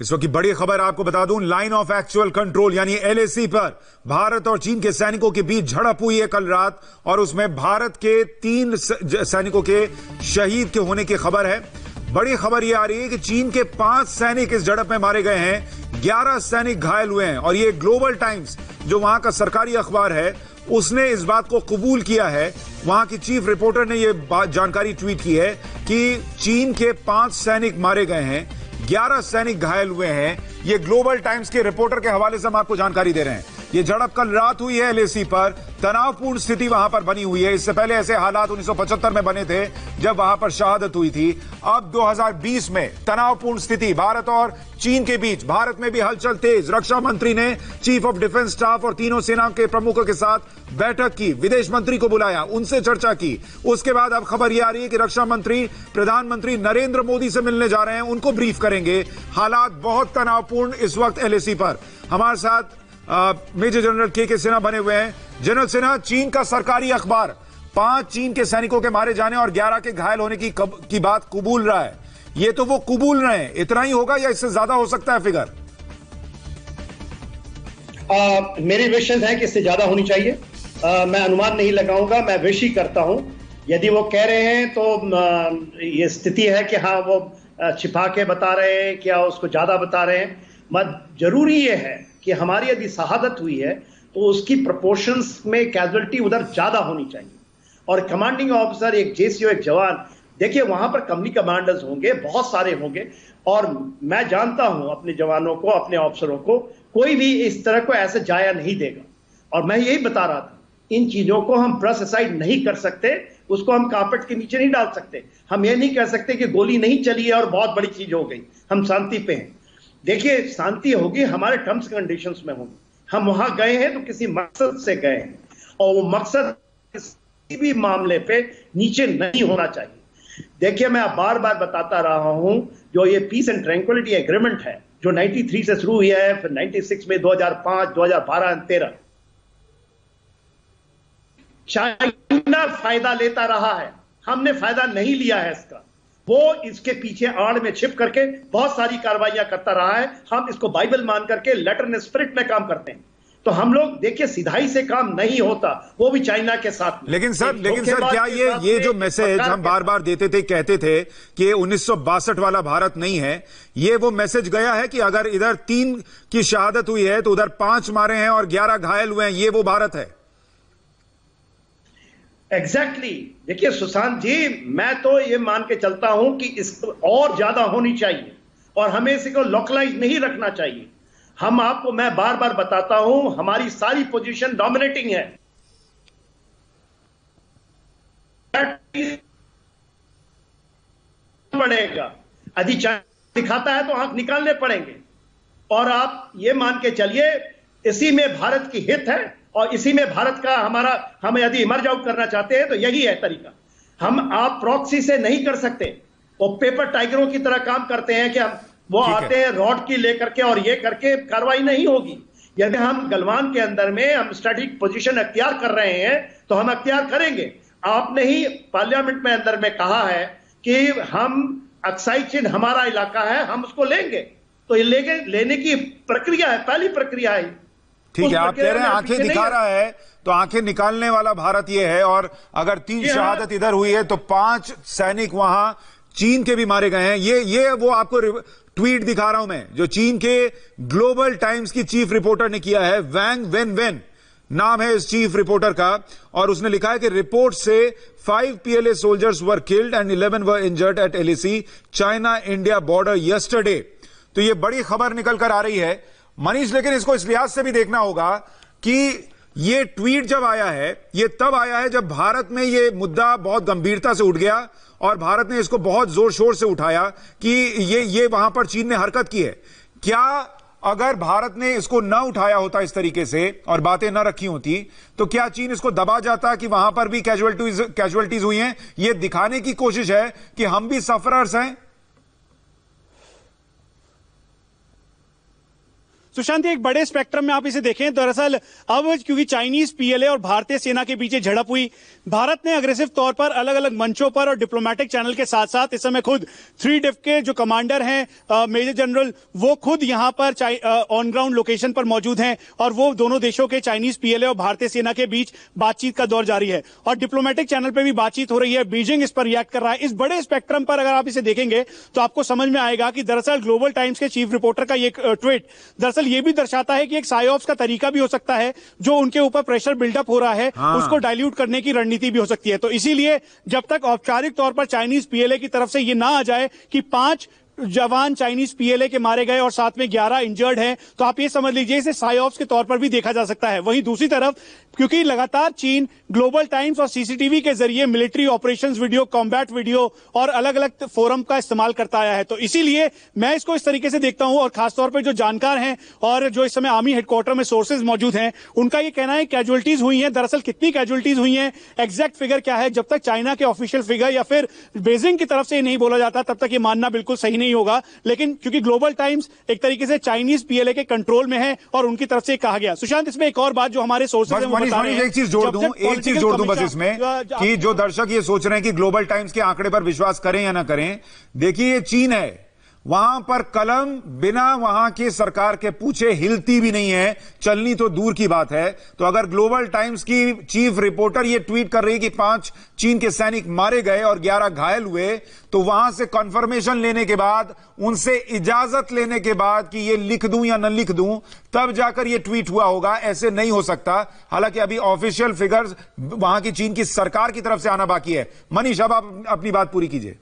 इस वक्त की बड़ी खबर आपको बता दूं, लाइन ऑफ एक्चुअल कंट्रोल यानी एलएसी पर भारत और चीन के सैनिकों के बीच झड़प हुई है कल रात, और उसमें भारत के 3 सैनिकों के शहीद के होने की खबर है। बड़ी खबर यह आ रही है कि चीन के 5 सैनिक इस झड़प में मारे गए हैं, 11 सैनिक घायल हुए हैं। और ये ग्लोबल टाइम्स जो वहां का सरकारी अखबार है उसने इस बात को कबूल किया है। वहां की चीफ रिपोर्टर ने यह जानकारी ट्वीट की है कि चीन के 5 सैनिक मारे गए हैं, 11 सैनिक घायल हुए हैं। ये ग्लोबल टाइम्स के रिपोर्टर के हवाले से हम आपको जानकारी दे रहे हैं। ये झड़प कल रात हुई है एलएसी पर, तनावपूर्ण स्थिति वहां पर बनी हुई है। इससे पहले ऐसे हालात 1975 में बने थे जब वहां पर शहादत हुई थी। अब 2020 में तनावपूर्ण स्थिति भारत और चीन के बीच। भारत में भी हलचल तेज। रक्षा मंत्री ने चीफ ऑफ डिफेंस स्टाफ और तीनों सेना के प्रमुखों के साथ बैठक की, विदेश मंत्री को बुलाया, उनसे चर्चा की। उसके बाद अब खबर यह आ रही है कि रक्षा मंत्री प्रधानमंत्री नरेंद्र मोदी से मिलने जा रहे हैं, उनको ब्रीफ करेंगे। हालात बहुत तनावपूर्ण इस वक्त एलएसी पर। हमारे साथ मेजर जनरल के सिन्हा बने हुए हैं। जनरल सिन्हा, चीन का सरकारी अखबार 5 चीन के सैनिकों के मारे जाने और 11 के घायल होने की बात कबूल रहा है। ये तो वो कबूल रहे हैं, इतना ही होगा या इससे ज्यादा हो सकता है फिगर? मेरी विशेष है कि इससे ज्यादा होनी चाहिए। मैं अनुमान नहीं लगाऊंगा, मैं विश ही करता हूं। यदि वो कह रहे हैं तो ये स्थिति है कि हाँ वो छिपा के बता रहे हैं, क्या उसको ज्यादा बता रहे हैं। मत जरूरी ये है कि हमारी यदि शहादत हुई है तो उसकी प्रोपोर्शंस में कैजुअलिटी उधर ज्यादा होनी चाहिए। और कमांडिंग ऑफिसर, एक जेसीओ, एक जवान, देखिए वहां पर कंपनी कमांडर्स होंगे, बहुत सारे होंगे, और मैं जानता हूं अपने जवानों को, अपने ऑफिसरों को, कोई भी इस तरह को ऐसे जाया नहीं देगा। और मैं यही बता रहा था, इन चीजों को हम ब्रश असाइड नहीं कर सकते, उसको हम कारपेट के नीचे नहीं डाल सकते। हम ये नहीं कह सकते कि गोली नहीं चली है और बहुत बड़ी चीज हो गई, हम शांति पे हैं। देखिए, शांति होगी हमारे टर्म्स कंडीशंस में होगी। हम वहां गए हैं तो किसी मकसद से गए हैं, और वो मकसद किसी भी मामले पे नीचे नहीं होना चाहिए। देखिए, मैं बार बार बताता रहा हूं, जो ये पीस एंड ट्रैंक्विलिटी एग्रीमेंट है जो 93 से शुरू हुई है, फिर 96 में, 2005, 2012 और 2013, चाइना फायदा लेता रहा है, हमने फायदा नहीं लिया है इसका। वो इसके पीछे आड़ में छिप करके बहुत सारी कार्रवाइयां करता रहा है। हम इसको बाइबल मान करके लेटर एंड स्पिरिट में काम करते हैं। तो हम लोग देखिए, सिधाई से काम नहीं होता, वो भी चाइना के साथ। लेकिन सर क्या ये जो मैसेज हम बार बार देते थे, कहते थे कि 1962 वाला भारत नहीं है, ये वो मैसेज गया है कि अगर इधर 3 की शहादत हुई है तो उधर 5 मारे हैं और 11 घायल हुए हैं, ये वो भारत है? एग्जैक्टली। देखिए सुशांत जी, मैं तो ये मान के चलता हूं कि इस और ज्यादा होनी चाहिए, और हमें इसी को लोकलाइज नहीं रखना चाहिए। हम आपको, मैं बार बार बताता हूं, हमारी सारी पोजीशन डोमिनेटिंग है। पड़ेगा, यदि चाइना दिखाता है तो आंख निकालने पड़ेंगे। और आप ये मान के चलिए, इसी में भारत की हित है, और इसी में भारत का हम यदि इमर्ज आउट करना चाहते हैं तो यही है तरीका। आप प्रॉक्सी से नहीं कर सकते। वो पेपर टाइगरों की तरह काम करते हैं कि वो आते हैं रॉड की लेकर के, और ये करके कार्रवाई नहीं होगी। यदि हम गलवान के अंदर में हम स्ट्रेटेजिक पोजीशन अख्तियार कर रहे हैं तो हम अख्तियार करेंगे। आपने ही पार्लियामेंट में अंदर में कहा है कि हम अक्साई चिन्ह हमारा इलाका है, हम उसको लेंगे। तो ये लेने की प्रक्रिया है, पहली प्रक्रिया है। ठीक है, आप कह रहे हैं आंखें दिखा रहा है, तो आंखें निकालने वाला भारत ये है। और अगर 3 शहादत इधर हुई है तो 5 सैनिक वहां चीन के भी मारे गए हैं। ये वो आपको ट्वीट दिखा रहा हूं मैं, जो चीन के ग्लोबल टाइम्स की चीफ रिपोर्टर ने किया है। वैंग वेन नाम है इस चीफ रिपोर्टर का, और उसने लिखा है कि रिपोर्ट से 5 PLA soldiers were killed and 11 were injured at LAC China India border yesterday. तो ये बड़ी खबर निकल कर आ रही है मनीष, लेकिन इसको इस लिहाज से भी देखना होगा कि ये ट्वीट जब आया है, ये तब आया है जब भारत में ये मुद्दा बहुत गंभीरता से उठ गया, और भारत ने इसको बहुत जोर शोर से उठाया कि ये वहां पर चीन ने हरकत की है। क्या अगर भारत ने इसको न उठाया होता इस तरीके से और बातें न रखी होती, तो क्या चीन इसको दबा जाता कि वहां पर भी कैजुअलिटीज हुई हैं? ये दिखाने की कोशिश है कि हम भी सफरर्स हैं। सुशांत, एक बड़े स्पेक्ट्रम में आप इसे देखें, दरअसल अब क्योंकि चाइनीज पीएलए और भारतीय सेना के बीच झड़प हुई, भारत ने अग्रेसिव तौर पर अलग अलग मंचों पर और डिप्लोमेटिक चैनल के साथ साथ इस समय खुद 3DIF के जो कमांडर हैं मेजर जनरल, वो खुद यहां पर ऑन ग्राउंड लोकेशन पर मौजूद हैं और वो दोनों देशों के चाइनीज पीएलए और भारतीय सेना के बीच बातचीत का दौर जारी है और डिप्लोमेटिक चैनल पर भी बातचीत हो रही है। बीजिंग इस पर रिएक्ट कर रहा है। इस बड़े स्पेक्ट्रम पर अगर आप इसे देखेंगे तो आपको समझ में आएगा कि दरअसल ग्लोबल टाइम्स के चीफ रिपोर्टर का ये ट्वीट दरअसल ये भी दर्शाता है कि एक साइऑप्स का तरीका भी हो सकता है, जो उनके ऊपर प्रेशर बिल्डअप हो रहा है उसको डाइल्यूट करने की रणनीति भी हो सकती है। तो इसीलिए जब तक औपचारिक तौर पर चाइनीज पीएलए की तरफ से ये ना आ जाए कि 5 जवान चाइनीज पीएलए के मारे गए और साथ में 11 इंजर्ड हैं, तो आप ये समझ लीजिए इसे साइऑप्स के तौर पर भी देखा जा सकता है। वहीं दूसरी तरफ क्योंकि लगातार चीन ग्लोबल टाइम्स और सीसीटीवी के जरिए military operations video, combat video और अलग अलग फोरम का इस्तेमाल करता आया है, तो इसीलिए मैं इसको इस तरीके से देखता हूं। और खासतौर पर जो जानकार हैं और जो इस समय आर्मी हेडक्वार्टर में सोर्सेज मौजूद हैं, उनका ये कहना है कैजुअलिटीज हुई हैं। दरअसल कितनी कैजुअलिटीज हुई हैं, एग्जैक्ट फिगर क्या है, जब तक चाइना के ऑफिशियल फिगर या फिर बेजिंग की तरफ से नहीं बोला जाता तब तक ये मानना बिल्कुल सही नहीं होगा। लेकिन क्योंकि ग्लोबल टाइम्स एक तरीके से चाइनीज पीएलए के कंट्रोल में है और उनकी तरफ से कहा गया। सुशांत, इसमें एक और बात जो हमारे सोर्सेज हैं वो बता रहे हैं, एक चीज जोड़ दूं बस इसमें कि जो दर्शक ये सोच रहे हैं कि ग्लोबल टाइम्स के आंकड़े पर विश्वास करें या ना करें, देखिए ये चीन है, वहां पर कलम बिना वहां की सरकार के पूछे हिलती भी नहीं है, चलनी तो दूर की बात है। तो अगर ग्लोबल टाइम्स की चीफ रिपोर्टर ये ट्वीट कर रही है कि 5 चीन के सैनिक मारे गए और 11 घायल हुए, तो वहां से कंफर्मेशन लेने के बाद, उनसे इजाजत लेने के बाद कि ये लिख दूं या न लिख दूं, तब जाकर ये ट्वीट हुआ होगा। ऐसे नहीं हो सकता। हालांकि अभी ऑफिशियल फिगर्स वहां की चीन की सरकार की तरफ से आना बाकी है। मनीष, अब आप अपनी बात पूरी कीजिए।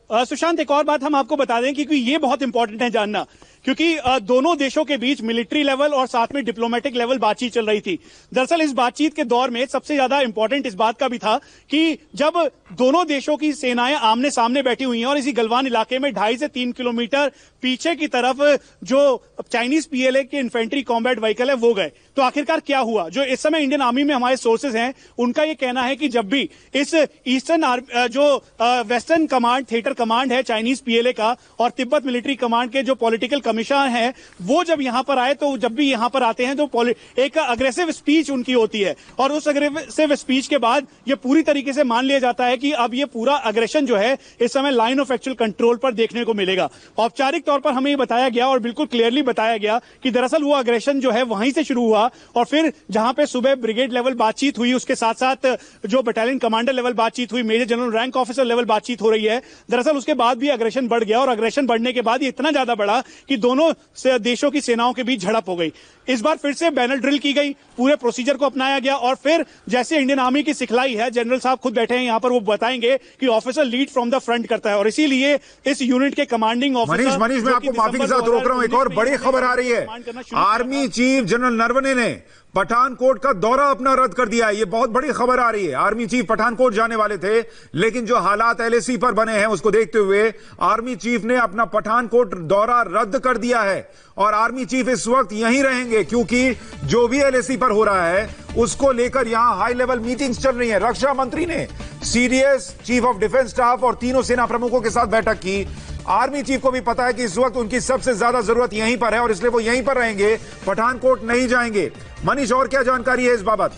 सुशांत, एक और बात हम आपको बता दें क्योंकि ये बहुत इंपॉर्टेंट है जानना, क्योंकि दोनों देशों के बीच मिलिट्री लेवल और साथ में डिप्लोमेटिक लेवल बातचीत चल रही थी। दरअसल इस बातचीत के दौर में सबसे ज्यादा इंपॉर्टेंट इस बात का भी था कि जब दोनों देशों की सेनाएं आमने सामने बैठी हुई हैं और इसी गलवान इलाके में 2.5 से 3 किलोमीटर पीछे की तरफ जो चाइनीज पीएलए के इन्फेंट्री कॉम्बैट व्हीकल है वो गए, तो आखिरकार क्या हुआ? जो इस समय इंडियन आर्मी में हमारे सोर्सेज हैं उनका यह कहना है कि जब भी इस ईस्टर्न जो वेस्टर्न कमांड थिएटर कमांड है चाइनीज पीएलए का और तिब्बत मिलिट्री कमांड के जो पॉलिटिकल कमिश्नर हैं, वो जब यहां पर आए तो जब भी यहां पर आते हैं तो एक अग्रेसिव स्पीच उनकी होती है और उस अग्रेसिव स्पीच के बाद ये पूरी तरीके से मान लिया जाता है कि अब ये पूरा अग्रेशन जो है इस समय लाइन ऑफ एक्चुअल कंट्रोल पर देखने को मिलेगा। औपचारिक तौर पर हमें ये बताया गया और बिल्कुल क्लियरली बताया गया कि दरअसल वो अग्रेशन जो है वहीं से शुरू हुआ और फिर जहां पे सुबह ब्रिगेड लेवल बातचीत हुई, उसके साथ साथ जो बटालियन कमांडर लेवल बातचीत हुई, major general rank officer level बातचीत हो रही है। दरअसल उसके बाद भी अग्रेशन बढ़ गया और अग्रेशन बढ़ने के बाद ये इतना ज्यादा बढ़ा कि दोनों देशों की सेनाओं के बीच झड़प हो गई। इस बार फिर से बैनर ड्रिल की गई, पूरे प्रोसीजर को अपनाया गया और फिर जैसे इंडियन आर्मी की सिखलाई है, जनरल साहब खुद बैठे हैं यहां पर, वो बताएंगे कि officer lead from the front करता है और इसीलिए इस यूनिट के कमांडिंग ऑफिसर मनीष, मैं आपको माफी के साथ रोक रहा हूं। एक और बड़ी खबर आ रही है, आर्मी चीफ जनरल नरवणे ने पठानकोट का दौरा अपना रद्द कर दिया है। ये बहुत बड़ी खबर आ रही है। आर्मी चीफ पठानकोट जाने वाले थे, लेकिन जो हालात एलएसी पर बने हैं उसको देखते हुए आर्मी चीफ ने अपना पठानकोट दौरा रद्द कर दिया है और आर्मी चीफ इस वक्त यहीं रहेंगे क्योंकि जो भी एलएसी पर हो रहा है उसको लेकर यहां हाई लेवल मीटिंग्स चल रही है। रक्षा मंत्री ने CDS, chief of defence staff और तीनों सेना प्रमुखों के साथ बैठक की। आर्मी चीफ को भी पता है कि इस वक्त उनकी सबसे ज्यादा जरूरत यहीं पर है और इसलिए वो यहीं पर रहेंगे, पठानकोट नहीं जाएंगे। मनीष, और क्या जानकारी है इस बाबत?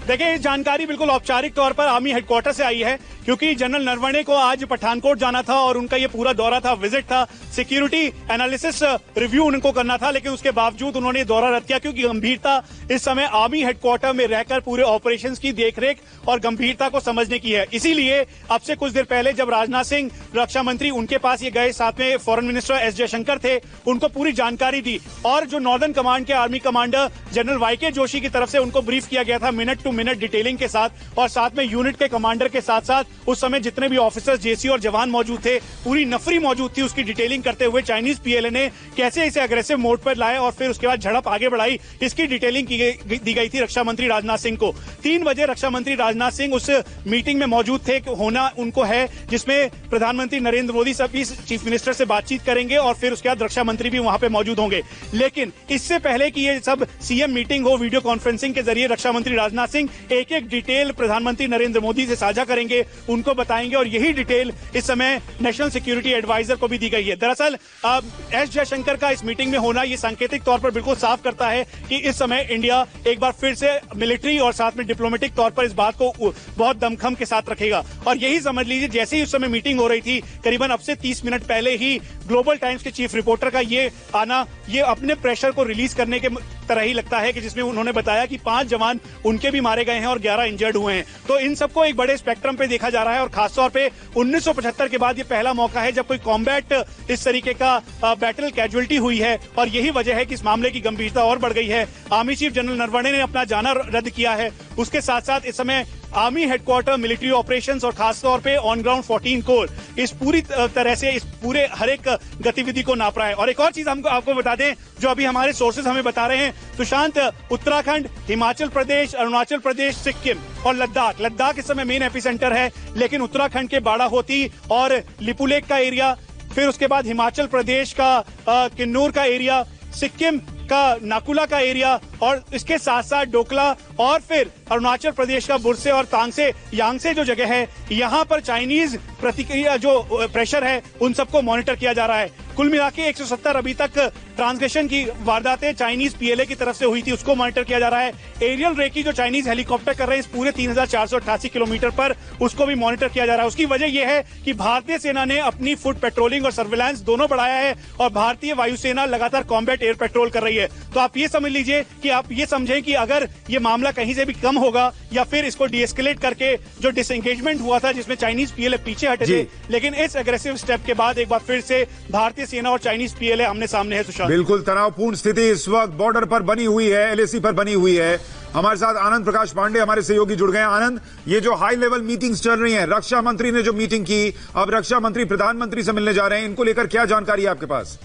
देखिए, जानकारी बिल्कुल औपचारिक तौर पर आर्मी हेडक्वार्टर से आई है क्योंकि जनरल नरवणे को आज पठानकोट जाना था और उनका ये पूरा दौरा था, विजिट था, सिक्योरिटी एनालिसिस रिव्यू उनको करना था, लेकिन उसके बावजूद उन्होंने दौरा रद्द किया क्योंकि गंभीरता इस समय आर्मी हेडक्वार्टर में रहकर पूरे ऑपरेशंस की देखरेख और गंभीरता को समझने की है। इसीलिए अब से कुछ देर पहले जब राजनाथ सिंह रक्षा मंत्री उनके पास ये गए, साथ में फॉरेन मिनिस्टर एस जयशंकर थे, उनको पूरी जानकारी दी और जो नॉर्दर्न कमांड के आर्मी कमांडर जनरल वाईके जोशी की तरफ से उनको ब्रीफ किया गया था मिनट टू मिनट डिटेलिंग के साथ और साथ में यूनिट के कमांडर के साथ साथ उस समय जितने भी ऑफिसर्स, जेसी और जवान मौजूद थे, पूरी नफरी मौजूद थी, उसकी डिटेलिंग करते हुए चाइनीज पीएलए ने कैसे इसे अग्रेसिव मोड पर लाए और फिर उसके बाद झड़प आगे बढ़ाई, इसकी डिटेलिंग दी गई थी रक्षा मंत्री राजनाथ सिंह को। 3 बजे रक्षा मंत्री राजनाथ सिंह उस मीटिंग में मौजूद थे, होना उनको है, जिसमें प्रधानमंत्री नरेंद्र मोदी सभी चीफ मिनिस्टर से बातचीत करेंगे और फिर उसके बाद रक्षा मंत्री भी वहां पे मौजूद होंगे। लेकिन इससे पहले कि ये सब सीएम मीटिंग हो, वीडियो कॉन्फ्रेंसिंग के जरिए रक्षा मंत्री राजनाथ सिंह एक एक डिटेल प्रधानमंत्री नरेंद्र मोदी से साझा करेंगे, उनको बताएंगे और यही डिटेल इस समय नेशनल सिक्योरिटी एडवाइजर को भी दी गई है। दरअसल एस जयशंकर का इस मीटिंग में होना ये सांकेतिक तौर पर बिल्कुल साफ करता है कि इस समय इंडिया एक बार फिर से मिलिट्री और साथ में डिप्लोमेटिक तौर पर इस बात को बहुत दमखम के साथ रखेगा। और यही समझ लीजिए, जैसे ही उस समय मीटिंग हो रही थी, करीबन अब से 30 मिनट पहले ही ग्लोबल टाइम्स के चीफ रिपोर्टर का ये आना, ये अपने प्रेशर को रिलीज करने के तरह ही लगता है कि जिसमें उन्होंने बताया कि 5 जवान उनके भी मारे गए हैं और 11 इंजर्ड हुए हैं। तो इन सबको एक बड़े स्पेक्ट्रम पे देखा जा रहा है और खासतौर पे 1975 के बाद ये पहला मौका है जब कोई कॉम्बैट इस तरीके का बैटल कैजुअलिटी हुई है और यही वजह है कि इस मामले की गंभीरता और बढ़ गई है। आर्मी चीफ जनरल नरवणे ने अपना जाना रद्द किया है। उसके साथ साथ इस समय आर्मी हेडक्वार्टर मिलिट्री ऑपरेशंस और खासतौर पे ऑन ग्राउंड 14 कोर इस पूरी तरह से इस पूरे हर एक गतिविधि को नाप रहा है। और एक और चीज हमको आपको बता दें, जो अभी हमारे सोर्सेज हमें बता रहे हैं, सुशांत, उत्तराखंड, हिमाचल प्रदेश, अरुणाचल प्रदेश, सिक्किम और लद्दाख इस समय मेन एपिसेंटर है, लेकिन उत्तराखंड के बाड़ाहोती और लिपुलेख का एरिया, फिर उसके बाद हिमाचल प्रदेश का किन्नौर का एरिया, सिक्किम का नाकुला का एरिया और इसके साथ साथ डोकला और फिर अरुणाचल प्रदेश का बुरसे और तांगसे यांगसे जो जगह है, यहाँ पर चाइनीज प्रतिक्रिया जो प्रेशर है उन सबको मॉनिटर किया जा रहा है। कुल मिला के 170 अभी तक ट्रांसग्रेशन की वारदातें चाइनीज पीएलए की तरफ से हुई थी, उसको मॉनिटर किया जा रहा है। एरियल रेकी जो चाइनीज हेलीकॉप्टर कर रहे हैं इस पूरे 3488 किलोमीटर पर, उसको भी मॉनिटर किया जा रहा है। उसकी वजह यह है कि भारतीय सेना ने अपनी फुट पेट्रोलिंग और सर्विलांस दोनों बढ़ाया है और भारतीय वायुसेना लगातार कॉम्बैट एयर पेट्रोल कर रही है। तो आप ये समझ लीजिए कि आप ये समझें कि अगर ये मामला कहीं से भी कम होगा या फिर इसको डीएस्केलेट करके जो डिसएंगेजमेंट हुआ था जिसमें चाइनीज पीएलए पीछे हटे थे, लेकिन इस एग्रेसिव स्टेप के बाद एक बार फिर से भारतीय सेना और चाइनीज पीएलए आमने सामने है। सुशांत, बिल्कुल तनावपूर्ण स्थिति इस वक्त बॉर्डर पर बनी हुई है, एलएसी पर बनी हुई है। हमारे साथ आनंद प्रकाश पांडे हमारे सहयोगी जुड़ गए हैं। आनंद, ये जो हाई लेवल मीटिंग्स चल रही हैं, रक्षा मंत्री ने जो मीटिंग की, अब रक्षा मंत्री प्रधानमंत्री से मिलने जा रहे हैं, इनको लेकर क्या जानकारी है आपके पास?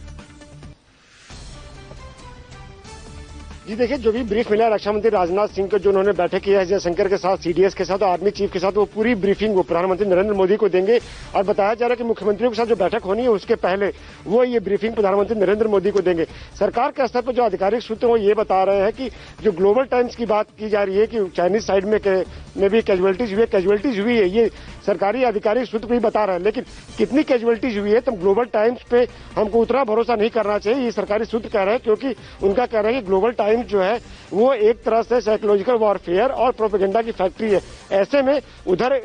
जी देखिए, जो भी ब्रीफ मिला रक्षा मंत्री राजनाथ सिंह को, जो उन्होंने बैठक की है जयशंकर के साथ, सीडीएस के साथ, आर्मी चीफ के साथ, वो पूरी ब्रीफिंग वो प्रधानमंत्री नरेंद्र मोदी को देंगे। और बताया जा रहा है कि मुख्यमंत्रियों के साथ जो बैठक होनी है उसके पहले वो ये ब्रीफिंग प्रधानमंत्री नरेंद्र मोदी को देंगे। सरकार के स्तर पर जो आधिकारिक सूत्र वो ये बता रहे हैं कि जो ग्लोबल टाइम्स की बात की जा रही है कि चाइनीज साइड में भी कैजुअलिटीज हुई है, ये सरकारी आधिकारिक सूत्र भी बता रहे हैं। लेकिन कितनी कैजुअलिटीज हुई है तो ग्लोबल टाइम्स पे हमको उतना भरोसा नहीं करना चाहिए, ये सरकारी सूत्र कह रहे हैं, क्योंकि उनका कह रहे हैं कि ग्लोबल टाइम्स जो है वो एक तरह से साइकोलॉजिकल वॉरफेयर और प्रोपेगेंडा की फैक्ट्री है। ऐसे में उधर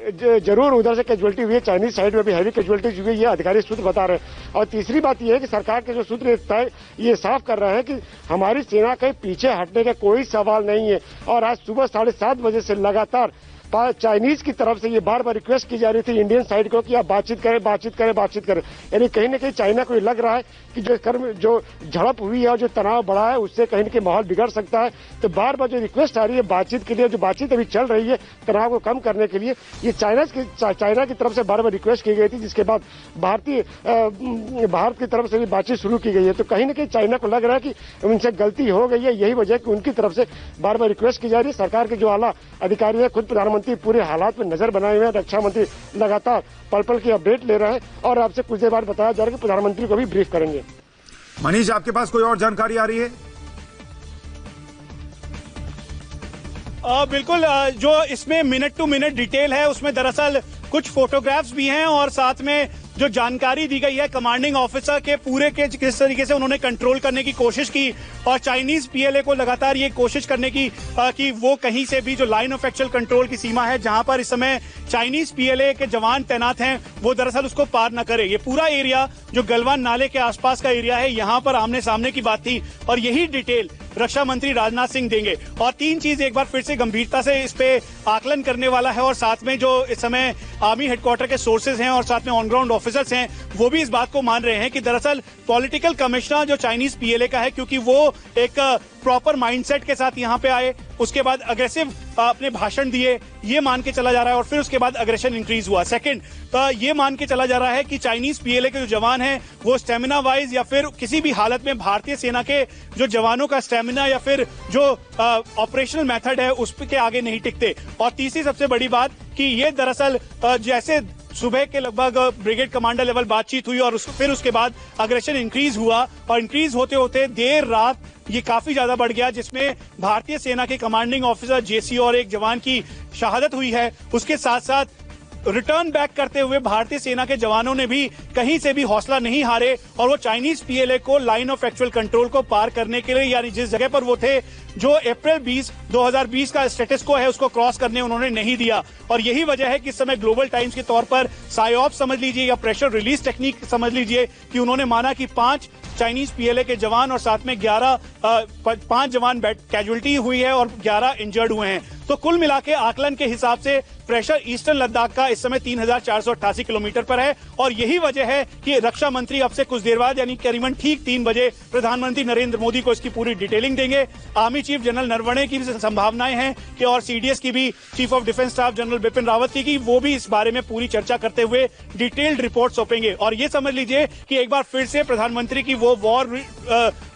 से कैजुअलिटी हुई है, चाइनीज साइड में भी हैवी कैजुअलिटीज हुई है, ये आधिकारिक सूत्र बता रहे हैं। और तीसरी बात यह है कि सरकार के जो सूत्र ये साफ कर रहे हैं कि हमारी सेना के पीछे हटने का कोई सवाल नहीं है। और आज सुबह 7:30 बजे से लगातार चाइनीज की तरफ से ये बार बार रिक्वेस्ट की जा रही थी इंडियन साइड को कि आप बातचीत करें। यानी कहीं ना कहीं चाइना को ये लग रहा है कि जो झड़प हुई है और जो तनाव बढ़ा है उससे कहीं ना कहीं माहौल बिगड़ सकता है। तो बार बार जो रिक्वेस्ट आ रही है बातचीत के लिए, जो बातचीत अभी चल रही है तनाव को कम करने के लिए, ये चाइना की तरफ से बार बार रिक्वेस्ट की गई थी, जिसके बाद भारत की तरफ से भी बातचीत शुरू की गई है। तो कहीं ना कहीं चाइना को लग रहा है कि उनसे गलती हो गई है, यही वजह कि उनकी तरफ से बार बार रिक्वेस्ट की जा रही है। सरकार के जो आला अधिकारी है, खुद प्रधानमंत्री पूरे हालात में नजर बनाए हुए हैं, रक्षा मंत्री लगातार पल पल की अपडेट ले रहे हैं और आपसे कुछ देर बाद बताया जा रहा है कि प्रधानमंत्री को भी ब्रीफ करेंगे। मनीष, आपके पास कोई और जानकारी आ रही है? बिल्कुल, जो इसमें मिनट टू मिनट डिटेल है उसमें दरअसल कुछ फोटोग्राफ्स भी हैं और साथ में जो जानकारी दी गई है कमांडिंग ऑफिसर के पूरे के किस तरीके से उन्होंने कंट्रोल करने की कोशिश की और चाइनीज पीएलए को लगातार ये कोशिश करने की कि वो कहीं से भी जो लाइन ऑफ एक्चुअल कंट्रोल की सीमा है जहां पर इस समय चाइनीज पीएलए के जवान तैनात हैं वो दरअसल उसको पार न करे। ये पूरा एरिया जो गलवान नाले के आसपास का एरिया है, यहाँ पर आमने सामने की बात थी और यही डिटेल रक्षा मंत्री राजनाथ सिंह देंगे। और तीन चीज एक बार फिर से गंभीरता से इस पे आकलन करने वाला है और साथ में जो इस समय आर्मी हेडक्वार्टर के सोर्सेज हैं और साथ में ऑन ग्राउंड ऑफिसर्स हैं वो भी इस बात को मान रहे हैं कि दरअसल पॉलिटिकल कमिश्नर जो चाइनीज पीएलए का है, क्योंकि वो एक प्रॉपर माइंडसेट के साथ यहाँ पे आए, उसके बाद अग्रेसिव अपने भाषण दिए, ये मान के चला जा रहा है और फिर उसके बाद अग्रेशन इंक्रीज हुआ। सेकंड, तो ये मान के चला जा रहा है कि चाइनीज पीएलए के जो जवान हैं वो स्टेमिना वाइज या फिर किसी भी हालत में भारतीय सेना के जो जवानों का स्टेमिना या फिर जो ऑपरेशनल मेथड है उस के आगे नहीं टिकते। और तीसरी सबसे बड़ी बात कि ये दरअसल जैसे सुबह के लगभग ब्रिगेड कमांडर लेवल बातचीत हुई और फिर उसके बाद अग्रेशन इंक्रीज हुआ और इंक्रीज होते होते देर रात ये काफी ज्यादा बढ़ गया, जिसमें भारतीय सेना के कमांडिंग ऑफिसर जेसी और एक जवान की शहादत हुई है। उसके साथ साथ रिटर्न बैक करते हुए भारतीय सेना के जवानों ने भी कहीं से भी हौसला नहीं हारे और वो चाइनीज पीएलए को लाइन ऑफ एक्चुअल कंट्रोल को पार करने के लिए, यानी जिस जगह पर वो थे, जो अप्रैल 2020 का स्टेटस को है, उसको क्रॉस करने उन्होंने नहीं दिया। और यही वजह है कि इस समय ग्लोबल टाइम्स के तौर पर साइऑप समझ लीजिए या प्रेशर रिलीज टेक्निक समझ लीजिए कि उन्होंने माना कि 5 चाइनीज पीएलए के जवान और साथ में 5 जवान कैजुअलिटी हुई है और 11 इंजर्ड हुए हैं। तो कुल मिला के आकलन के हिसाब से प्रेशर ईस्टर्न लद्दाख का इस समय 3488 किलोमीटर पर है और यही वजह है कि रक्षा मंत्री अब से कुछ देर बाद यानी करीबन ठीक 3 बजे प्रधानमंत्री नरेंद्र मोदी को इसकी पूरी डिटेलिंग देंगे। आर्मी चीफ जनरल नरवणे की भी संभावनाएं हैं कि और सीडीएस की भी, chief of defence staff general Bipin Rawat की वो भी इस बारे में पूरी चर्चा करते हुए डिटेल्ड रिपोर्ट सौंपेंगे। और ये समझ लीजिए कि एक बार फिर से प्रधानमंत्री की वो वॉर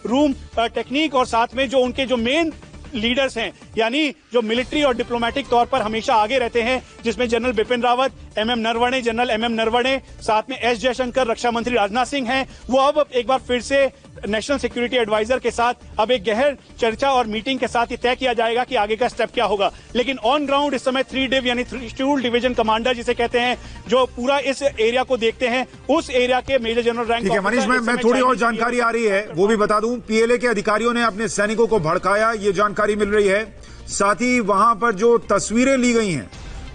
रूम टेक्निक और साथ में जो उनके जो मेन लीडर्स हैं, यानी जो मिलिट्री और डिप्लोमेटिक तौर पर हमेशा आगे रहते हैं, जिसमें general Bipin Rawat, general MM Naravane, साथ में एस जयशंकर, रक्षा मंत्री राजनाथ सिंह हैं, वो अब एक बार फिर से नेशनल सिक्योरिटी एडवाइजर के साथ अब एक गहन चर्चा और मीटिंग के साथ ये तय किया जाएगा कि आगे का स्टेप क्या होगा। लेकिन ऑन ग्राउंड इस समय 3 डिव यानी 3 डिवीजन कमांडर जिसे कहते हैं, जो पूरा इस एरिया को देखते हैं, उस एरिया के मेजर जनरल रैंक। ठीक है मनीष, मैं थोड़ी और जानकारी आ रही है वो भी बता दूं। पीएलए के अधिकारियों ने अपने सैनिकों को भड़काया, ये जानकारी मिल रही है। साथ ही वहां पर जो तस्वीरें ली गई हैं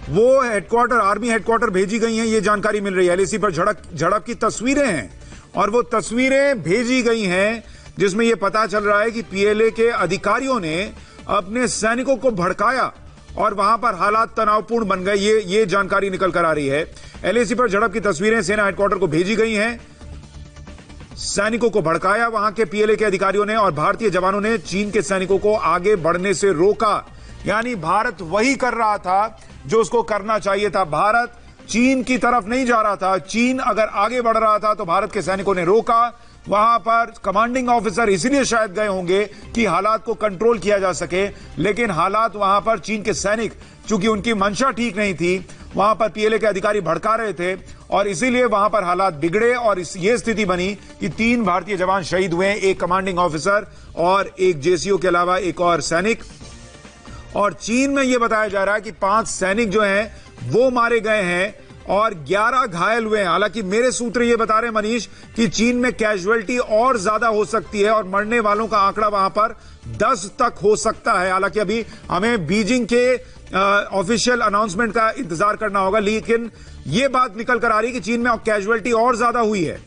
वो हेडक्वार्टर, आर्मी हेडक्वार्टर भेजी गई हैं, ये जानकारी मिल रही है। एलएसी पर झड़प की तस्वीरें हैं और वो तस्वीरें भेजी गई हैं जिसमें यह पता चल रहा है कि पीएलए के अधिकारियों ने अपने सैनिकों को भड़काया और वहां पर हालात तनावपूर्ण बन गए, ये जानकारी निकल कर आ रही है। एलएसी पर झड़प की तस्वीरें सेना हेडक्वार्टर को भेजी गई हैं। सैनिकों को भड़काया वहां के पीएलए के अधिकारियों ने और भारतीय जवानों ने चीन के सैनिकों को आगे बढ़ने से रोका। यानी भारत वही कर रहा था जो उसको करना चाहिए था। भारत चीन की तरफ नहीं जा रहा था। चीन अगर आगे बढ़ रहा था तो भारत के सैनिकों ने रोका। वहां पर कमांडिंग ऑफिसर इसलिए शायद गए होंगे कि हालात को कंट्रोल किया जा सके, लेकिन हालात वहां पर चीन के सैनिक, चूंकि उनकी मंशा ठीक नहीं थी, वहां पर पीएलए के अधिकारी भड़का रहे थे और इसीलिए वहां पर हालात बिगड़े और ये स्थिति बनी कि 3 भारतीय जवान शहीद हुए, एक कमांडिंग ऑफिसर और एक जेसीओ के अलावा एक और सैनिक। और चीन में यह बताया जा रहा है कि 5 सैनिक जो हैं वो मारे गए हैं और 11 घायल हुए हैं। हालांकि मेरे सूत्र ये बता रहे हैं मनीष कि चीन में कैजुअलिटी और ज्यादा हो सकती है और मरने वालों का आंकड़ा वहां पर 10 तक हो सकता है। हालांकि अभी हमें बीजिंग के ऑफिशियल अनाउंसमेंट का इंतजार करना होगा, लेकिन यह बात निकल कर आ रही है कि चीन में कैजुअलिटी और ज्यादा हुई है।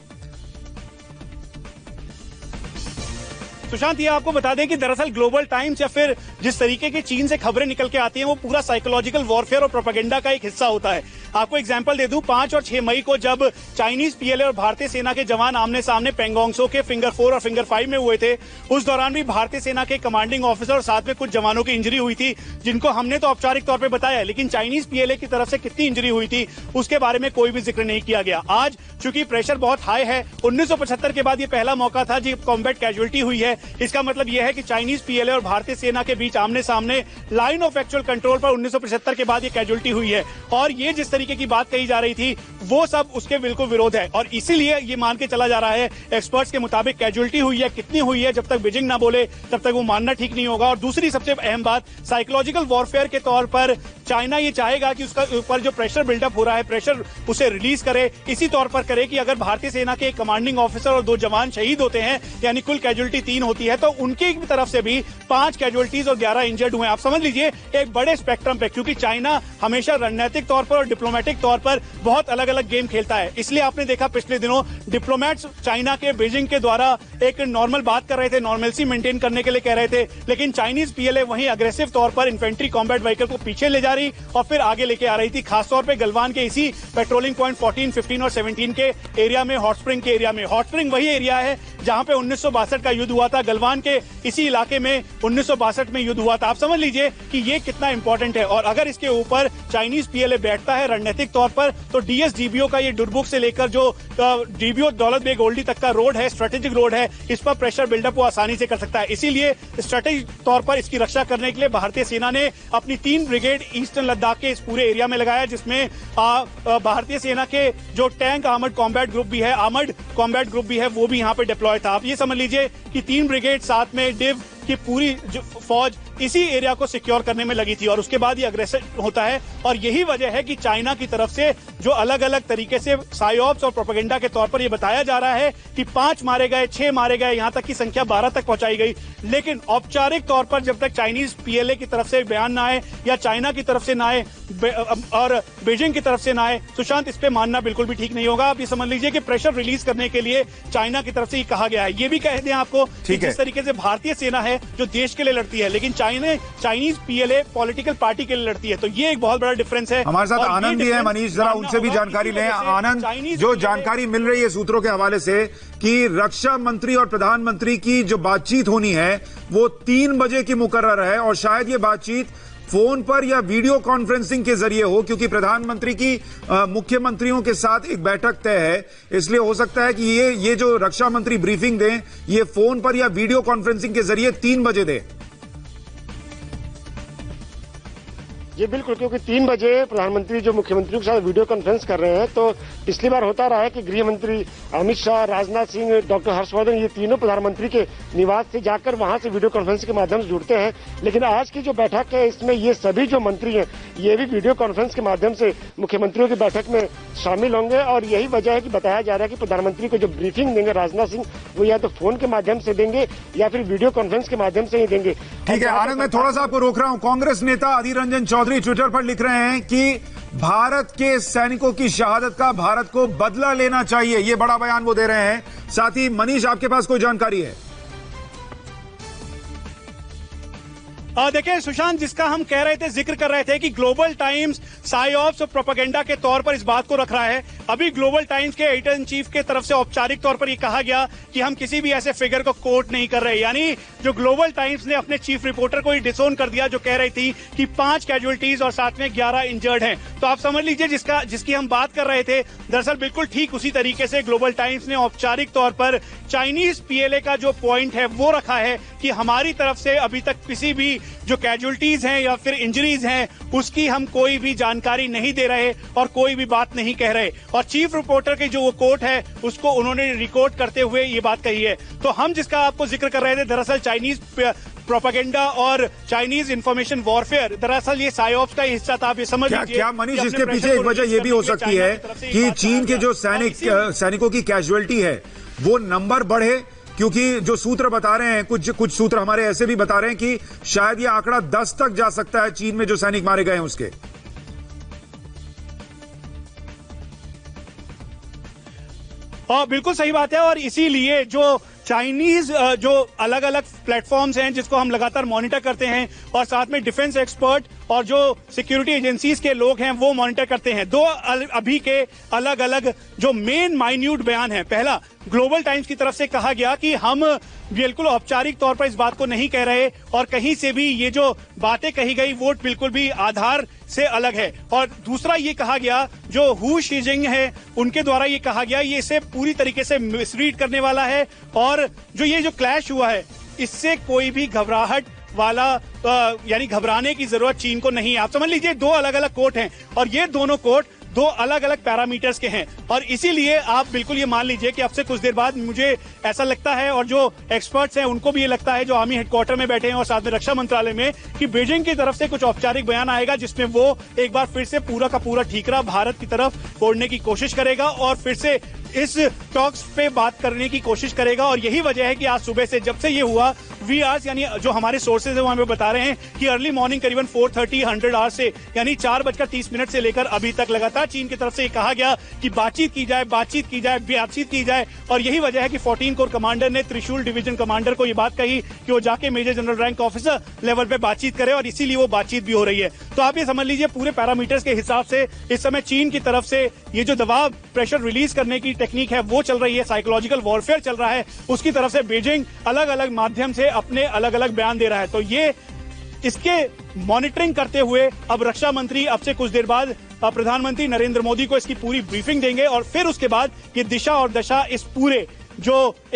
सुशांत, ये आपको बता दें कि दरअसल ग्लोबल टाइम्स या फिर जिस तरीके की चीन से खबरें निकल के आती हैं वो पूरा साइकोलॉजिकल वॉरफेयर और प्रोपेगेंडा का एक हिस्सा होता है। आपको एग्जांपल दे दूं, 5 और 6 मई को जब चाइनीज पीएलए और भारतीय सेना के जवान आमने सामने पेंगोंगसो के फिंगर 4 और फिंगर 5 में हुए थे, उस दौरान भी भारतीय सेना के कमांडिंग ऑफिसर और साथ में कुछ जवानों की इंजरी हुई थी, जिनको हमने तो औपचारिक तौर पर बताया, लेकिन चाइनीज पीएलए की तरफ से कितनी इंजरी हुई थी उसके बारे में कोई भी जिक्र नहीं किया गया। आज चूंकि प्रेशर बहुत हाई है, 1975 के बाद ये पहला मौका था जब कॉम्बैट कैजुअलिटी हुई है। इसका मतलब यह है कि चाइनीज पीएलए और भारतीय सेना के बीच आमने सामने लाइन ऑफ एक्चुअल कंट्रोल पर 1975 के बाद ये कैजुअलिटी हुई है। और ये जिस तरीके की बात कही जा रही थी वो सब उसके बिल्कुल विरोध है और इसीलिए ये मान के चला जा रहा है एक्सपर्ट्स के मुताबिक कैजुअलिटी हुई है, कितनी हुई है, जब तक बीजिंग ना बोले तब तक वो मानना ठीक नहीं होगा। और दूसरी सबसे अहम बात, साइकोलॉजिकल वॉरफेयर के तौर पर चाइना ये चाहेगा कि उसका ऊपर जो प्रेशर बिल्डअप हो रहा है, प्रेशर उसे रिलीज करे, इसी तौर पर करे कि अगर भारतीय सेना के कमांडिंग ऑफिसर और 2 जवान शहीद होते हैं, यानी कुल कैजुअलिटी 3 होती है, तो उनकी तरफ से भी 5 कैजुअलिटीज और 11 इंजर्ड हुए। आप समझ लीजिए एक बड़े स्पेक्ट्रम पे, क्योंकि चाइना हमेशा रणनीतिक तौर पर और डिप्लोमेटिक तौर पर बहुत अलग अलग गेम खेलता है। इसलिए आपने देखा पिछले दिनों डिप्लोमेट्स चाइना के बीजिंग के द्वारा एक नॉर्मल बात कर रहे थे, नॉर्मलसी मेंटेन करने के लिए कह रहे थे, लेकिन चाइनीज पीएलए वहीं अग्रेसिव तौर पर इन्फेंट्री कॉम्बैट व्हीकल को पीछे ले जा रही और फिर आगे लेके आ रही थी, खासतौर पर गलवान के इसी पेट्रोलिंग पॉइंट 14, 15 और 17 के एरिया में, हॉट स्प्रिंग के एरिया में। हॉट स्प्रिंग वही एरिया है जहां पे 1962 का युद्ध हुआ था, गलवान के इसी इलाके में 1962 में युद्ध हुआ था। आप समझ लीजिए कि ये कितना इंपॉर्टेंट है। और अगर इसके ऊपर चाइनीज पीएलए बैठता है रणनीतिक तौर पर, तो डीएसडीबीओ का ये डुरबुक से लेकर जो डीबीओ दौलत बेग ओल्डी तक का रोड है, स्ट्रेटेजिक रोड है, इस पर प्रेशर बिल्डअप वो आसानी से कर सकता है। इसीलिए स्ट्रेटेजिक तौर पर इसकी रक्षा करने के लिए भारतीय सेना ने अपनी 3 ब्रिगेड ईस्टर्न लद्दाख के इस पूरे एरिया में लगाया, जिसमें भारतीय सेना के जो टैंक आर्मर्ड कॉम्बैट ग्रुप भी है, वो भी यहाँ पे डिप्लॉय था। आप ये समझ लीजिए कि 3 ब्रिगेड साथ में डिव कि पूरी जो फौज इसी एरिया को सिक्योर करने में लगी थी और उसके बाद ये अग्रेसर होता है। और यही वजह है कि चाइना की तरफ से जो अलग अलग तरीके से साइऑप्स और प्रोपेगेंडा के तौर पर ये बताया जा रहा है कि 5 मारे गए, 6 मारे गए, यहां तक की संख्या 12 तक पहुंचाई गई। लेकिन औपचारिक तौर पर जब तक चाइनीज पीएलए की तरफ से बयान ना आए या चाइना की तरफ से ना आए और बीजिंग की तरफ से ना आए, सुशांत, इस पे मानना बिल्कुल भी ठीक नहीं होगा। आप ये समझ लीजिए कि प्रेशर रिलीज करने के लिए चाइना की तरफ से ये कहा गया है। ये भी कह दें आपको कि जिस तरीके से भारतीय सेना है जो देश के लिए लड़ती है, लेकिन चाइनीज पीएलए पॉलिटिकल पार्टी के लिए लड़ती है, तो ये एक बहुत बड़ा डिफरेंस है। हमारे साथ आनंद भी है, मनीष, जरा उनसे भी जानकारी लें। आनंद, जो जानकारी मिल रही है सूत्रों के हवाले से कि रक्षा मंत्री और प्रधानमंत्री की जो बातचीत होनी है वो 3 बजे की मुकर्रर है और शायद ये बातचीत फोन पर या वीडियो कॉन्फ्रेंसिंग के जरिए हो, क्योंकि प्रधानमंत्री की मुख्यमंत्रियों के साथ एक बैठक तय है। इसलिए हो सकता है कि ये जो रक्षा मंत्री ब्रीफिंग दें ये फोन पर या वीडियो कॉन्फ्रेंसिंग के जरिए 3 बजे दें। जी बिल्कुल, क्योंकि 3 बजे प्रधानमंत्री जो मुख्यमंत्रियों के साथ वीडियो कॉन्फ्रेंस कर रहे हैं, तो पिछली बार होता रहा है कि गृह मंत्री अमित शाह, राजनाथ सिंह, डॉक्टर हर्षवर्धन, ये तीनों प्रधानमंत्री के निवास से जाकर वहां से वीडियो कॉन्फ्रेंस के माध्यम से जुड़ते हैं। लेकिन आज की जो बैठक है इसमें ये सभी जो मंत्री हैं ये भी वीडियो कॉन्फ्रेंस के माध्यम से मुख्यमंत्रियों की बैठक में शामिल होंगे। और यही वजह है कि बताया जा रहा है कि प्रधानमंत्री को जो ब्रीफिंग देंगे राजनाथ सिंह, वो या तो फोन के माध्यम से देंगे या फिर वीडियो कॉन्फ्रेंस के माध्यम से ही देंगे। ठीक है आनंद, मैं थोड़ा सा आपको रोक रहा हूं। कांग्रेस नेता अधीर रंजन चौधरी ट्विटर पर लिख रहे हैं कि भारत के सैनिकों की शहादत का भारत को बदला लेना चाहिए, ये बड़ा बयान वो दे रहे हैं। साथ ही मनीष, आपके पास कोई जानकारी है? देखिए सुशांत, जिसका हम कह रहे थे, जिक्र कर रहे थे कि ग्लोबल टाइम्स साइऑप्स और प्रोपेगेंडा के तौर पर इस बात को रख रहा है। अभी ग्लोबल टाइम्स के एडिटर इन चीफ के तरफ से औपचारिक तौर पर यह कहा गया कि हम किसी भी ऐसे फिगर को कोट नहीं कर रहे। यानी जो ग्लोबल टाइम्स ने अपने चीफ रिपोर्टर को डिसोन कर दिया, जो कह रही थी कि 5 कैजुअलिटीज और साथ में 11 इंजर्ड हैं। तो आप समझ लीजिए जिसकी हम बात कर रहे थे, दरअसल बिल्कुल ठीक उसी तरीके से ग्लोबल टाइम्स ने औपचारिक तौर पर चाइनीज पीएलए का जो पॉइंट है वो रखा है कि हमारी तरफ से अभी तक किसी भी जो कैजुअलिटीज हैं या फिर इंजरीज हैं उसकी हम कोई भी जानकारी नहीं दे रहे और कोई भी बात नहीं कह रहे। और चीफ रिपोर्टर की जो वो कोट है उसको उन्होंने रिकॉर्ड करते हुए ये बात कही है। तो हम जिसका आपको जिक्र कर रहे थे, दरअसल चाइनीज प्रोपेगेंडा और चाइनीज इंफॉर्मेशन वॉरफेयर, दरअसल ये साइऑप्स का हिस्सा था। आप ये समझ लीजिए। क्या मनीष, इसके पीछे एक वजह ये भी हो सकती है कि चीन के जो सैनिकों की कैजुअलिटी है वो नंबर बढ़े, क्योंकि जो सूत्र बता रहे हैं, कुछ सूत्र हमारे ऐसे भी बता रहे हैं कि शायद ये आंकड़ा 10 तक जा सकता है चीन में जो सैनिक मारे गए हैं उसके। बिल्कुल सही बात है। और इसीलिए जो चाइनीज जो अलग अलग प्लेटफॉर्म्स हैं जिसको हम लगातार मॉनिटर करते हैं और साथ में डिफेंस एक्सपर्ट और जो सिक्योरिटी एजेंसीज के लोग हैं वो मॉनिटर करते हैं। दो अभी के अलग अलग जो मेन माइन्यूट बयान है। पहला, ग्लोबल टाइम्स की तरफ से कहा गया कि हम बिल्कुल औपचारिक तौर पर इस बात को नहीं कह रहे और कहीं से भी ये जो बातें कही गई वो बिल्कुल भी आधार से अलग है। और दूसरा ये कहा गया, जो हु शीजिंग है उनके द्वारा ये कहा गया, ये इसे पूरी तरीके से मिसरीड करने वाला है और जो ये जो क्लैश हुआ है इससे कोई भी घबराहट वाला यानी घबराने की जरूरत चीन को नहीं है। आप समझ लीजिए 2 अलग अलग कोट हैं और ये दोनों कोट 2 अलग अलग पैरामीटर्स के हैं। और इसीलिए आप बिल्कुल ये मान लीजिए कि अब से कुछ देर बाद मुझे ऐसा लगता है और जो एक्सपर्ट्स हैं उनको भी ये लगता है, जो आर्मी हेडक्वार्टर में बैठे हैं और साथ में रक्षा मंत्रालय में, कि बीजिंग की तरफ से कुछ औपचारिक बयान आएगा जिसमें वो एक बार फिर से पूरा का पूरा ठीकरा भारत की तरफ फोड़ने की कोशिश करेगा और फिर से इस टॉक्स पे बात करने की कोशिश करेगा। और यही वजह है कि आज सुबह से जब से ये हुआ, वी आवर्स यानी जो हमारे सोर्सेज है वो हमें बता रहे हैं कि अर्ली मॉर्निंग करीबन 4:30 100 आवर्स से यानी 4:30 से लेकर अभी तक लगातार चीन की तरफ से ये कहा गया कि बातचीत की जाए। और यही वजह है कि 14 कोर कमांडर ने त्रिशूल डिवीजन कमांडर को ये बात कही कि वो जाके major general rank officer level पे बातचीत करे और इसीलिए वो बातचीत भी हो रही है। तो आप ये समझ लीजिए पूरे पैरामीटर्स के हिसाब से इस समय चीन की तरफ से ये जो दबाव प्रेशर रिलीज करने की टेक्निक है वो चल रही है, साइकोलॉजिकल वॉरफेयर चल रहा है, उसकी तरफ से बीजिंग अलग अलग माध्यम से अपने अलग अलग बयान दे रहा है। तो ये इसके मॉनिटरिंग करते हुए अब रक्षा मंत्री अब से कुछ देर बाद प्रधानमंत्री नरेंद्र मोदी को इसकी पूरी ब्रीफिंग देंगे और फिर उसके बाद ये दिशा और दशा इस पूरे जो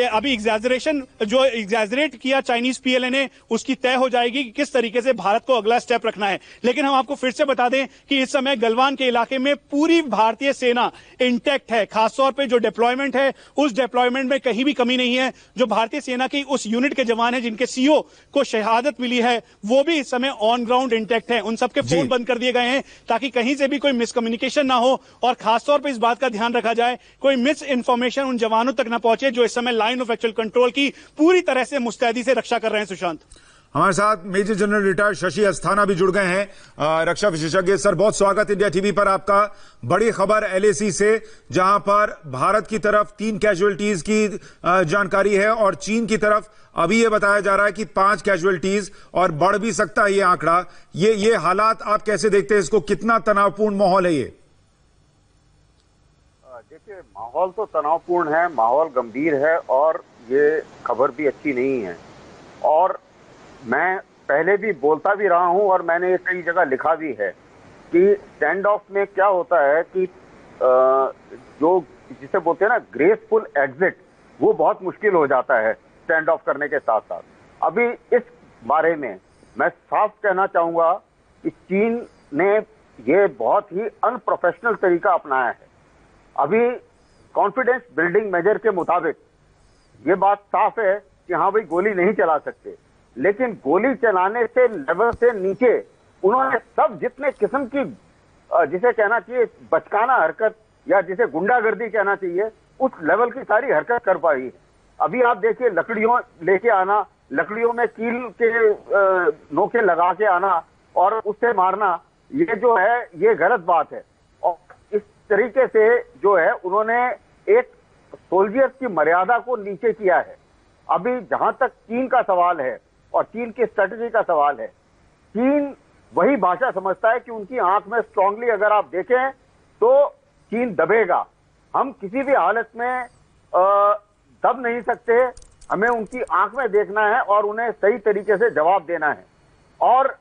अभी एग्जैजरेट किया चाइनीज पीएलए ने, उसकी तय हो जाएगी कि किस तरीके से भारत को अगला स्टेप रखना है। लेकिन हम आपको फिर से बता दें कि इस समय गलवान के इलाके में पूरी भारतीय सेना इंटैक्ट है। खासतौर पे जो डिप्लॉयमेंट है, उस डिप्लॉयमेंट में कहीं भी कमी नहीं है। जो भारतीय सेना की उस यूनिट के जवान हैं जिनके सीओ को शहादत मिली है, वो भी इस समय ऑन ग्राउंड इंटैक्ट है। उन सबके फोन बंद कर दिए गए हैं ताकि कहीं से भी कोई मिसकम्युनिकेशन ना हो, और खासतौर पर इस बात का ध्यान रखा जाए कोई मिस इंफॉर्मेशन उन जवानों तक ना पहुंचे जो इस समय लाइन ऑफ एक्चुअल कंट्रोल की पूरी तरह से मुस्तैदी से रक्षा कर रहे हैं। सुशांत, हमारे साथ major general retired Shashi Asthana भी जुड़ गए हैं, रक्षा विशेषज्ञ। सर, बहुत स्वागत इंडिया टीवी पर आपका। बड़ी खबर एलएसी से, जहां पर भारत की तरफ 3 कैजुअलिटीज की जानकारी है और चीन की तरफ अभी ये बताया जा रहा है कि 5 कैजुअलिटीज, और बढ़ भी सकता है ये आंकड़ा। ये हालात आप कैसे देखते हैं इसको? कितना तनावपूर्ण माहौल है ये? देखिए, माहौल तो तनावपूर्ण है, माहौल गंभीर है, और ये खबर भी अच्छी नहीं है। और मैं पहले भी बोलता भी रहा हूं और मैंने कई जगह लिखा भी है कि स्टैंड ऑफ में क्या होता है कि जो जिसे बोलते हैं ना ग्रेसफुल एग्जिट, वो बहुत मुश्किल हो जाता है स्टैंड ऑफ करने के साथ साथ। अभी इस बारे में मैं साफ कहना चाहूंगा कि चीन ने ये बहुत ही अनप्रोफेशनल तरीका अपनाया है। अभी कॉन्फिडेंस बिल्डिंग मेजर के मुताबिक ये बात साफ है कि हाँ भाई, गोली नहीं चला सकते, लेकिन गोली चलाने से लेवल से नीचे उन्होंने सब जितने किस्म की जिसे कहना चाहिए बचकाना हरकत या जिसे गुंडागर्दी कहना चाहिए, उस लेवल की सारी हरकत कर पाई है। अभी आप देखिए, लकड़ियों लेके आना, लकड़ियों में कील के नोके लगा के आना और उससे मारना, ये जो है ये गलत बात है। और इस तरीके से जो है उन्होंने एक सोल्जर्स की मर्यादा को नीचे किया है। अभी जहां तक चीन का सवाल है और चीन की स्ट्रेटजी का सवाल है, चीन वही भाषा समझता है कि उनकी आंख में स्ट्रांगली अगर आप देखें तो चीन दबेगा। हम किसी भी हालत में दब नहीं सकते, हमें उनकी आंख में देखना है और उन्हें सही तरीके से जवाब देना है। और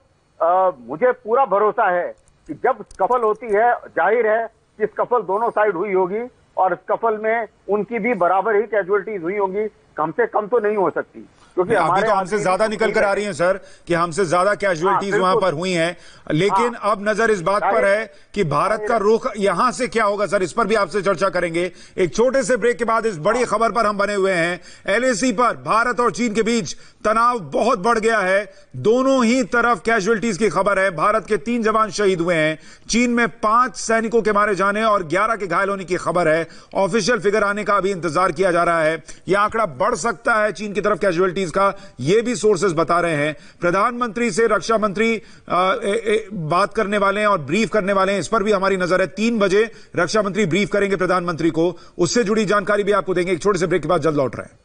मुझे पूरा भरोसा है कि जब स्कफल होती है, जाहिर है कि स्कफल दोनों साइड हुई होगी और स्कफल में उनकी भी बराबर ही कैजुअलिटीज हुई होंगी, कम से कम तो नहीं हो सकती, क्योंकि अभी तो हमसे ज्यादा निकल कर आ रही हैं सर, कि हमसे ज्यादा कैजुअलिटीज वहां पर हुई हैं। लेकिन अब नजर इस बात पर है कि भारत का रुख यहां से क्या होगा सर, इस पर भी आपसे चर्चा करेंगे। एक छोटे से ब्रेक के बाद इस बड़ी खबर पर हम बने हुए हैं। एलएसी पर भारत और चीन के बीच तनाव बहुत बढ़ गया है, दोनों ही तरफ कैजुअलिटीज की खबर है। भारत के 3 जवान शहीद हुए हैं, चीन में 5 सैनिकों के मारे जाने और 11 के घायल होने की खबर है। ऑफिशियल फिगर आने का अभी इंतजार किया जा रहा है। यह आंकड़ा बढ़ सकता है चीन की तरफ कैजुअलिटीज का, यह भी सोर्सेस बता रहे हैं। प्रधानमंत्री से रक्षा मंत्री बात करने वाले हैं और ब्रीफ करने वाले हैं, इस पर भी हमारी नजर है। 3 बजे रक्षा मंत्री ब्रीफ करेंगे प्रधानमंत्री को, उससे जुड़ी जानकारी भी आपको देंगे। एक छोटे से ब्रेक के बाद जल्द लौट रहे हैं।